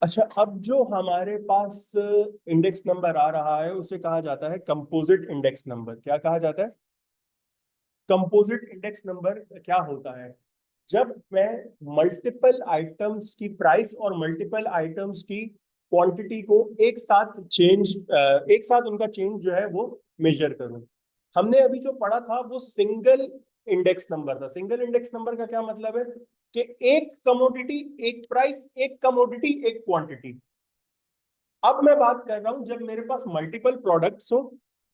अच्छा, अब जो हमारे पास इंडेक्स नंबर आ रहा है उसे कहा जाता है कंपोजिट इंडेक्स नंबर। क्या कहा जाता है? कंपोजिट इंडेक्स नंबर क्या होता है? जब मैं मल्टीपल आइटम्स की प्राइस और मल्टीपल आइटम्स की क्वांटिटी को एक साथ उनका चेंज जो है वो मेजर करूं। हमने अभी जो पढ़ा था वो सिंगल इंडेक्स नंबर था। सिंगल इंडेक्स नंबर का क्या मतलब है कि एक कमोडिटी, एक प्राइस, एक कमोडिटी, एक क्वांटिटी। अब मैं बात कर रहा हूं जब मेरे पास मल्टीपल प्रोडक्ट्स हो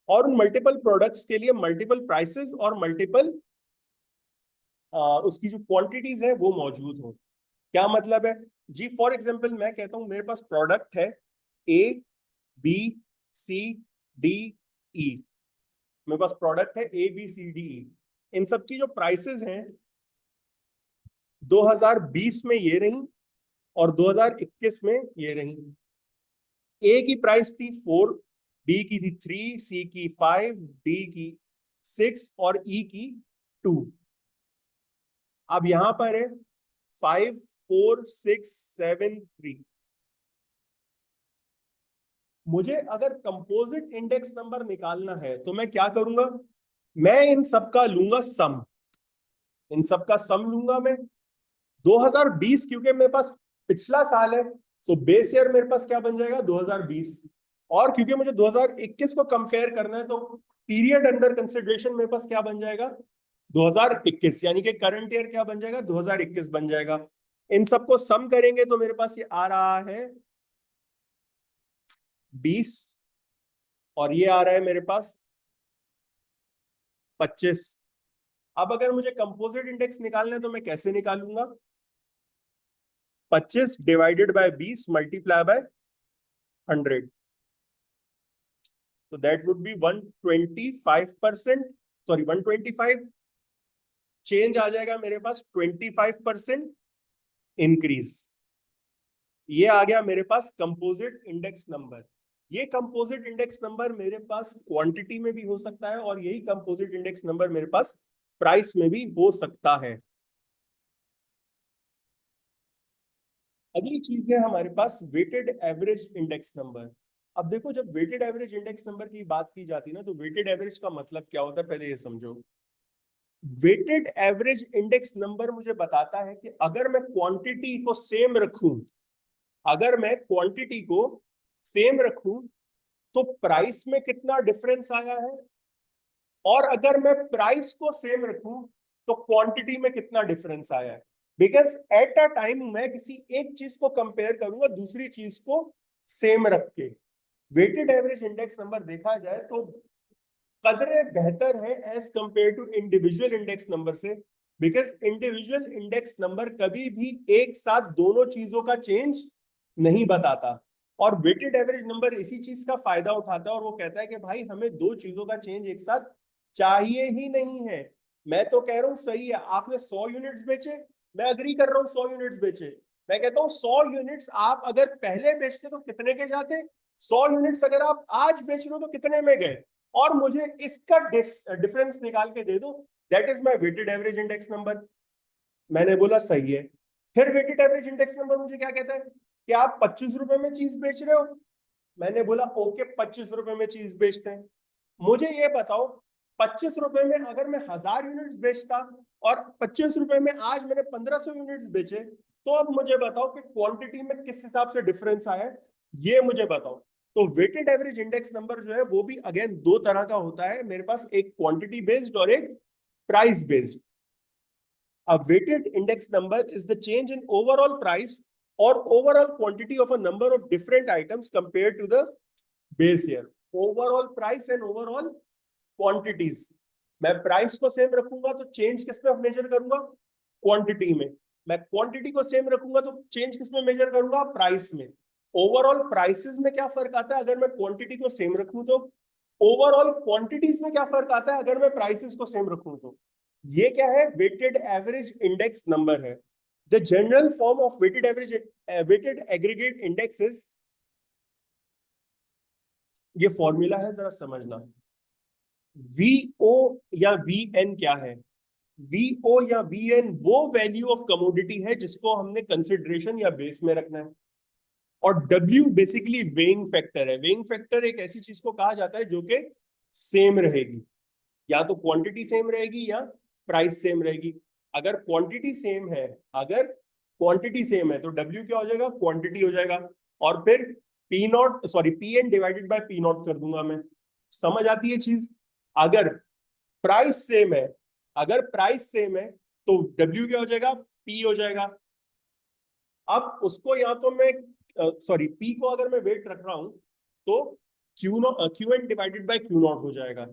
और उन मल्टीपल प्रोडक्ट्स के लिए मल्टीपल प्राइसेस और मल्टीपल उसकी जो क्वांटिटीज है वो मौजूद हो। क्या मतलब है जी? फॉर एग्जांपल मैं कहता हूं मेरे पास प्रोडक्ट है ए, बी, सी, डी, ई। मेरे पास प्रोडक्ट है ए, बी, सी, डी, ई। इन सब की जो प्राइसेस हैं 2020 में ये रही और 2021 में ये रही। ए की प्राइस थी 4, बी की थी 3, सी की 5, डी की 6 और ई की 2। अब यहां पर है 5, 4, 6, 7, 3। मुझे अगर कंपोजिट इंडेक्स नंबर निकालना है तो मैं क्या करूंगा? मैं इन सबका लूंगा सम। इन सबका सम लूंगा मैं। 2020 क्योंकि मेरे पास पिछला साल है तो बेस ईयर मेरे पास क्या बन जाएगा? 2020। और क्योंकि मुझे 2021 को कंपेयर करना है तो पीरियड अंडर कंसिडरेशन मेरे पास क्या बन जाएगा? 2021। यानी कि करंट ईयर क्या बन जाएगा? 2021 बन जाएगा। इन सबको सम करेंगे तो मेरे पास ये आ रहा है 20 और ये आ रहा है मेरे पास 25। अब अगर मुझे कंपोजिट इंडेक्स निकालना है तो मैं कैसे निकालूंगा? 25 डिवाइडेड बाय 20 मल्टीप्लाई बाय 100। तो that would be 125%। Sorry 125। Change आ जाएगा मेरे पास 25% इंक्रीज। ये आ गया मेरे पास कंपोजिट इंडेक्स नंबर। ये कंपोजिट इंडेक्स नंबर मेरे पास क्वांटिटी में भी हो सकता है और यही कंपोजिट इंडेक्स नंबर मेरे पास प्राइस में भी हो सकता है। अगली चीज है हमारे पास वेटेड एवरेज इंडेक्स नंबर। अब देखो, जब वेटेड एवरेज इंडेक्स नंबर की बात की जाती है ना तो वेटेड एवरेज का मतलब क्या होता है पहले ये समझो। वेटेड एवरेज इंडेक्स नंबर मुझे बताता है कि अगर मैं क्वांटिटी को सेम रखूं, अगर मैं क्वांटिटी को सेम रखूं तो प्राइस में कितना डिफरेंस आया है, और अगर मैं प्राइस को सेम रखूं तो क्वांटिटी में कितना डिफरेंस आया है। बिकॉज एट अ टाइम मैं किसी एक चीज को कंपेयर करूंगा दूसरी चीज को सेम रख के। वेटेड एवरेज इंडेक्स नंबर देखा जाए तो कदरे बेहतर है as compare to individual index number से। बिकॉज इंडिविजुअल इंडेक्स नंबर कभी भी एक साथ दोनों चीजों का चेंज नहीं बताता। और वेटेड एवरेज नंबर इसी चीज का फायदा उठाता है और वो कहता है कि भाई हमें दो चीजों का चेंज एक साथ चाहिए ही नहीं है। मैं तो कह रहा हूँ सही है, आपने 100 यूनिट्स बेचे, मैं अग्री कर रहा हूँ 100 यूनिट्स बेचे। मैं कहता हूँ 100 यूनिट्स आप अगर पहले बेचते तो कितने के जाते? 100 यूनिट्स अगर आप आज बेच रहे हो तो कितने में गए? और मुझे इसका डिफरेंस निकाल के दे दो। That is my weighted average index number. मैंने बोला सही है। फिर वेटेड एवरेज इंडेक्स नंबर मुझे क्या कहता है कि आप 25 रुपए में चीज बेच रहे हो। मैंने बोला ओके, 25 रुपए में चीज बेचते हैं। मुझे ये बताओ, 25 रुपए में अगर मैं 1000 यूनिट्स बेचता और 25 रुपए में आज मैंने 1500 यूनिट्स बेचे, तो अब मुझे बताओ कि क्वांटिटी में किस हिसाब से डिफरेंस आया है, ये मुझे बताओ। तो वेटेड एवरेज इंडेक्स नंबर जो है वो भी अगेन दो तरह का होता है मेरे पास, एक क्वांटिटी बेस्ड और एक price based. A weighted index number is the change in overall price or overall quantity of a number of different items compared to the base year. Overall price and overall quantities. मैं price को same रखूंगा तो change किस में major करूंगा? Quantity में। मैं quantity को सेम रखूंगा तो चेंज किस में मेजर करूंगा? प्राइस में। ओवरऑल प्राइसेस में क्या फर्क आता है अगर मैं क्वांटिटी को सेम रखूं तो? ओवरऑल क्वांटिटीज में क्या फर्क आता है अगर मैं प्राइसेस को सेम रखूं तो? ये क्या है? वेटेड एवरेज इंडेक्स नंबर है। The general form of weighted average, weighted aggregate index is, ये फॉर्मूला है जरा समझना। वी ओ या वी एन क्या है? वी ओ या वी एन वो वैल्यू ऑफ कमोडिटी है जिसको हमने कंसिडरेशन या बेस में रखना है। और W बेसिकली वेइंग फैक्टर है। वेइंग फैक्टर एक ऐसी चीज को कहा जाता है जो कि सेम रहेगी, या तो क्वांटिटी सेम रहेगी या प्राइस सेम रहेगी। अगर क्वांटिटी सेम है, अगर क्वांटिटी सेम है तो W क्या हो जाएगा, क्वांटिटी हो जाएगा। और फिर P naught, sorry P N divided by P naught कर दूंगा मैं। समझ आती है चीज? अगर प्राइस सेम है, अगर प्राइस सेम है तो W क्या हो जाएगा, P हो जाएगा। अब उसको या तो मैं, सॉरी P को अगर मैं वेट रख रहा हूं तो Q naught, Q N divided by Q naught हो जाएगा।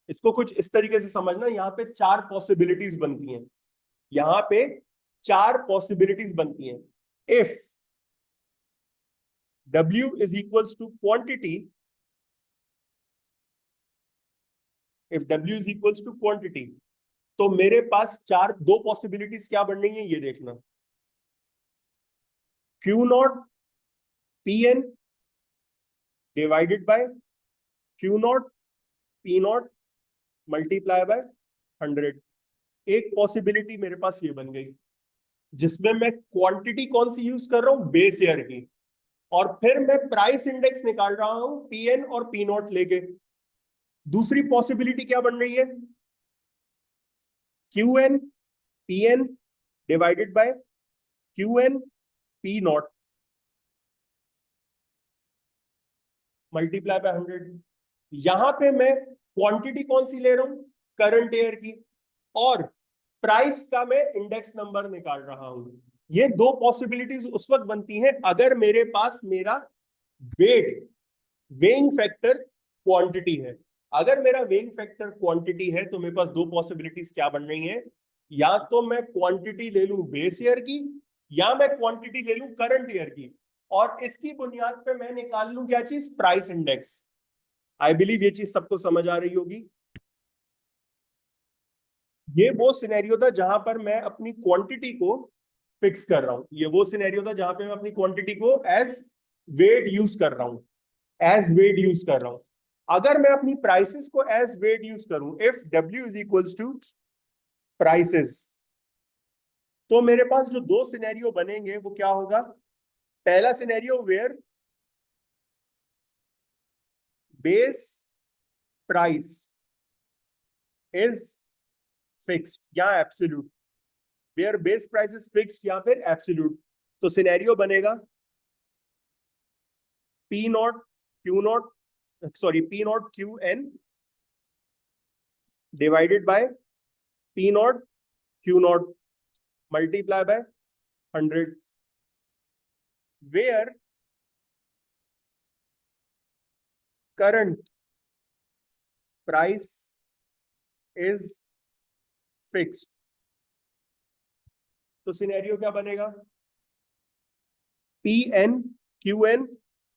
इसको कुछ इस तरीके से समझना, यहाँ पे चार पॉसिबिलिटीज बनती हैं, यहाँ पे चार पॉसिबिलिटीज बनती हैं। If W is equals to quantity, if W is equals to quantity, तो मेरे पास चार, दो पॉसिबिलिटीज क्या बन रही है ये देखना। Q naught P N divided by Q naught P not multiply by 100। एक पॉसिबिलिटी मेरे पास ये बन गई, जिसमें मैं क्वांटिटी कौन सी यूज कर रहा हूं, बेस ईयर की, और फिर मैं प्राइस इंडेक्स निकाल रहा हूं पी एन और पी नॉट लेके। दूसरी पॉसिबिलिटी क्या बन रही है, Q N P N divided by Q N P not multiply by 100। यहां पे मैं क्वांटिटी कौन सी ले रहा हूं, करंट ईयर की, और प्राइस का मैं इंडेक्स नंबर निकाल रहा हूं। ये दो पॉसिबिलिटीज उस वक्त बनती हैं अगर मेरे पास मेरा वेट, वेइंग फैक्टर क्वांटिटी है। अगर मेरा वेइंग फैक्टर क्वांटिटी है तो मेरे पास दो पॉसिबिलिटीज क्या बन रही हैं, या तो मैं क्वांटिटी ले लूं बेस ईयर की, या मैं क्वांटिटी ले लूं करंट ईयर की, और इसकी बुनियाद पे मैं निकाल लूं क्या चीज, प्राइस इंडेक्स। आई बिलीव ये चीज सबको समझ आ रही होगी। ये वो सिनेरियो था जहां पर मैं अपनी क्वांटिटी को फिक्स कर रहा हूं, ये वो सिनेरियो था जहां पे मैं अपनी क्वांटिटी को एज वेट यूज कर रहा हूं, एज वेट यूज कर रहा हूं। अगर मैं अपनी प्राइसेस को एज वेट यूज करूं, if W is equals to prices, तो मेरे पास जो दो सिनेरियो बनेंगे वो क्या होगा। पहला scenario where base price is fixed या absolute, where base price is fixed या फिर एब्सोल्यूट। तो सिनेरियो बनेगा P nought Q nought, sorry P nought Q N divided by P nought Q nought multiply by 100, where current price is fixed. तो scenario क्या बनेगा, P N Q N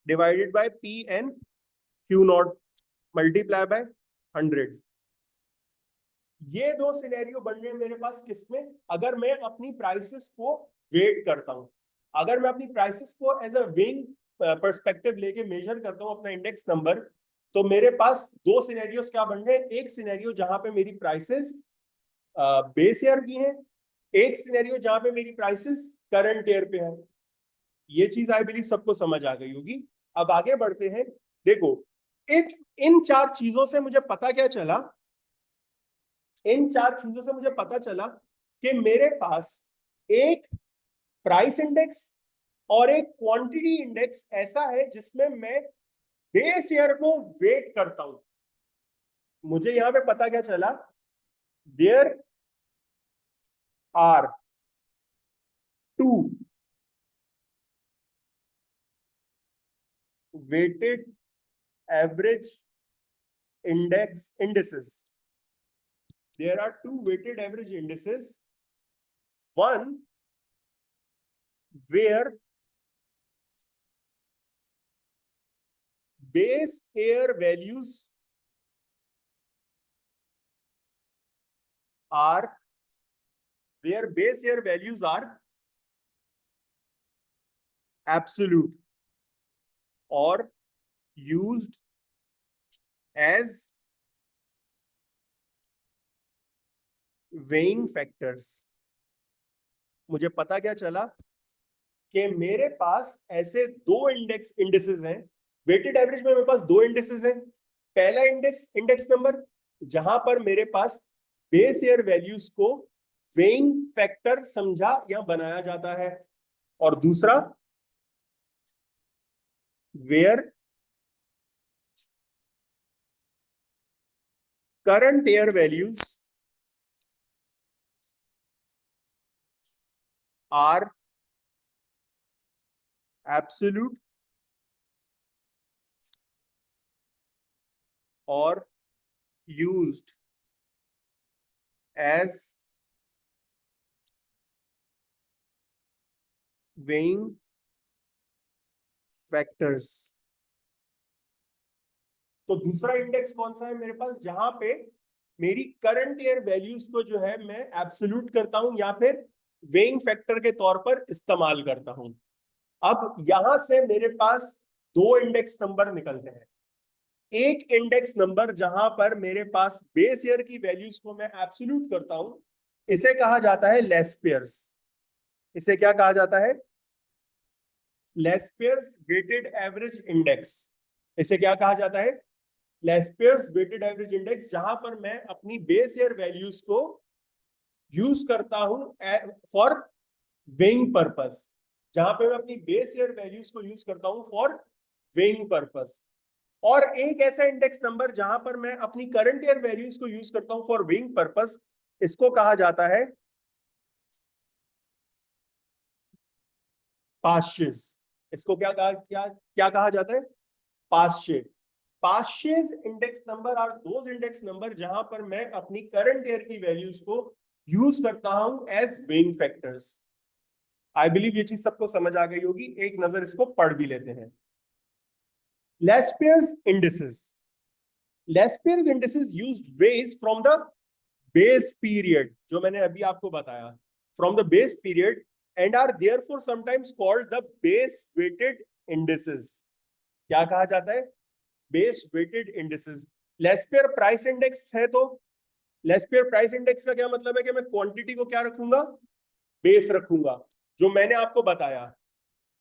divided by P N Q nought multiply by 100। ये दो scenario बन गए मेरे पास, किसमें, अगर मैं अपनी प्राइसेस को वेट करता हूं, अगर मैं अपनी प्राइसेस को एज अ वेइंग पर्सपेक्टिव लेके मेजर करता हूं अपना इंडेक्स नंबर, तो मेरे पास दो सिनेरियोस क्या बन गए। एक सिनेरियो जहां पे मेरी प्राइसेस बेस ईयर की हैं, एक सिनेरियो जहां पे मेरी प्राइसेस करंट ईयर पे है। ये चीज आई बिलीव सबको समझ आ गई होगी। अब आगे बढ़ते हैं। देखो, इन इन चार चीजों से मुझे पता क्या चला, इन चार चीजों से मुझे पता चला कि मेरे पास एक प्राइस इंडेक्स और एक क्वांटिटी इंडेक्स ऐसा है जिसमें मैं बेस ईयर को वेट करता हूं। मुझे यहां पे पता क्या चला, there are two weighted average index indices, there are two weighted average indices, one where base year values are, where base year values are absolute or used as weighing factors। मुझे पता क्या चला कि मेरे पास ऐसे दो इंडेक्सेस हैं। Weighted average में मेरे पास दो इंडेक्सेस हैं। पहला इंडेक्स नंबर जहां पर मेरे पास बेस ईयर वैल्यूज को वेइंग फैक्टर समझा या बनाया जाता है, और दूसरा where current year values are absolute और यूज्ड एज वेइंग फैक्टर्स। तो दूसरा इंडेक्स कौन सा है मेरे पास, जहां पे मेरी करंट ईयर वैल्यूज को जो है मैं एब्सोल्यूट करता हूं या फिर वेइंग फैक्टर के तौर पर इस्तेमाल करता हूं। अब यहां से मेरे पास दो इंडेक्स नंबर निकलते हैं। एक इंडेक्स नंबर जहां पर मेरे पास बेस ईयर की वैल्यूज को मैं एब्सोल्यूट करता हूं, इसे कहा जाता है लेस पेयर्स। इसे क्या कहा जाता है, Laspeyres weighted average index. इसे क्या कहा जाता है, लेस्पेयर्स वेटेड एवरेज इंडेक्स, जहां पर मैं अपनी बेस ईयर वैल्यूज को यूज करता हूं फॉर वेइंग पर्पस। जहां पे मैं अपनी बेस ईयर वैल्यूज को यूज करता हूं फॉर वेइंग पर्पस। और एक ऐसा इंडेक्स नंबर जहां पर मैं अपनी करंट ईयर वैल्यूज को यूज करता हूं फॉर वेइंग पर्पस, इसको कहा जाता है पास्चेस। इसको क्या कहा जाता है, Paasche. Paasche's index number are those index number जहां पर मैं अपनी करंट ईयर की वैल्यूज को यूज करता हूं as weighing factors. I believe ये चीज सबको समझ आ गई होगी, एक नजर इसको पढ़ भी लेते हैं। Laspeyres indices, Laspeyres indices used weights from the base period, जो मैंने अभी आपको बताया, from the base period, and are therefore sometimes called the base weighted indices. क्या कहा जाता है, base weighted indices. Laspeyre price index है, तो लेस्पेयर प्राइस इंडेक्स का क्या मतलब है कि मैं क्वांटिटी को क्या रखूंगा, बेस रखूंगा। जो मैंने आपको बताया,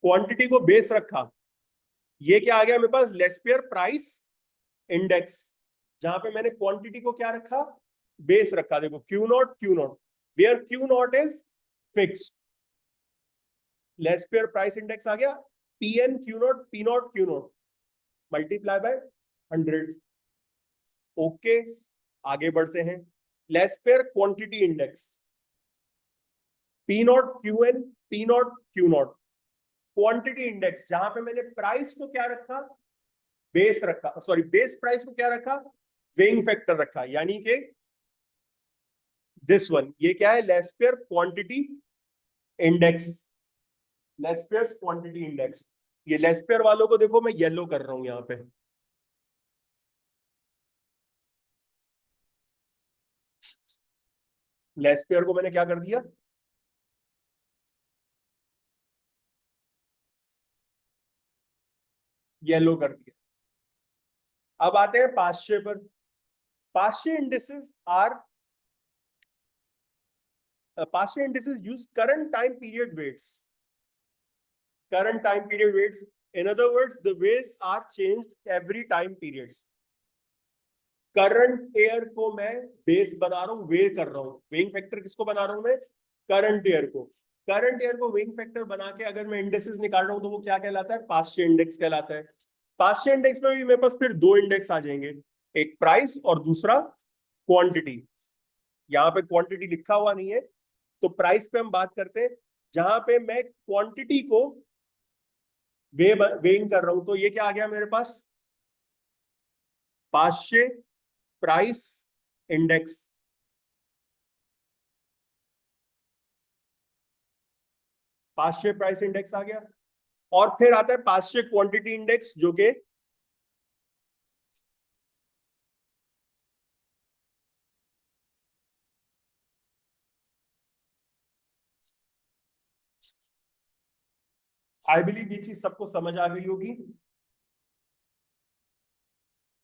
क्वांटिटी को बेस रखा, ये क्या आ गया मेरे पास, लेस्पेयर प्राइस इंडेक्स। जहां पे मैंने क्वांटिटी को क्या रखा, बेस रखा। देखो Q nought where Q nought is fixed, Laspeyre price index आ गया, P not multiply by 100। Okay, आगे बढ़ते हैं। Laspeyre quantity index, P nought Q nought quantity index, जहां पे मैंने प्राइस को क्या रखा, बेस रखा, सॉरी बेस प्राइस को क्या रखा, वेइंग फैक्टर रखा, यानी कि दिस वन, ये क्या है, Laspeyres quantity index. Laspeyres quantity index, ये लेस्पेयर वालों को देखो मैं येलो कर रहा हूं यहां पे, लेस्पेयर को मैंने क्या कर दिया, येलो कर दिया। अब आते हैं पाश्चे पर। Paasche indices are Paasche indices use current time period weights, current time period weights. In other words, the weights are changed every time periods. Current year को मैं बेस बना रहा हूं, वे कर रहा हूं, वेइंग फैक्टर किसको बना रहा हूं मैं, करंट ईयर को। करंट ईयर को वेइंग फैक्टर बना के अगर मैं इंडेक्सेस निकाल रहा हूं तो वो क्या कहलाता है, पास्ट इंडेक्स कहलाता है। पास्ट इंडेक्स में भी मेरे पास फिर दो इंडेक्स आ जाएंगे, एक प्राइस और दूसरा क्वांटिटी। यहाँ पे क्वांटिटी लिखा हुआ नहीं है, तो प्राइस पे हम बात करते हैं, जहां पे मैं क्वांटिटी को वेइंग कर रहा हूं, तो ये क्या आ गया मेरे पास, पाश्चे प्राइस इंडेक्स। पाश्चे प्राइस इंडेक्स आ गया, और फिर आता है पाश्चे क्वांटिटी इंडेक्स, जो कि आई बिलीव ये चीज सबको समझ आ गई होगी।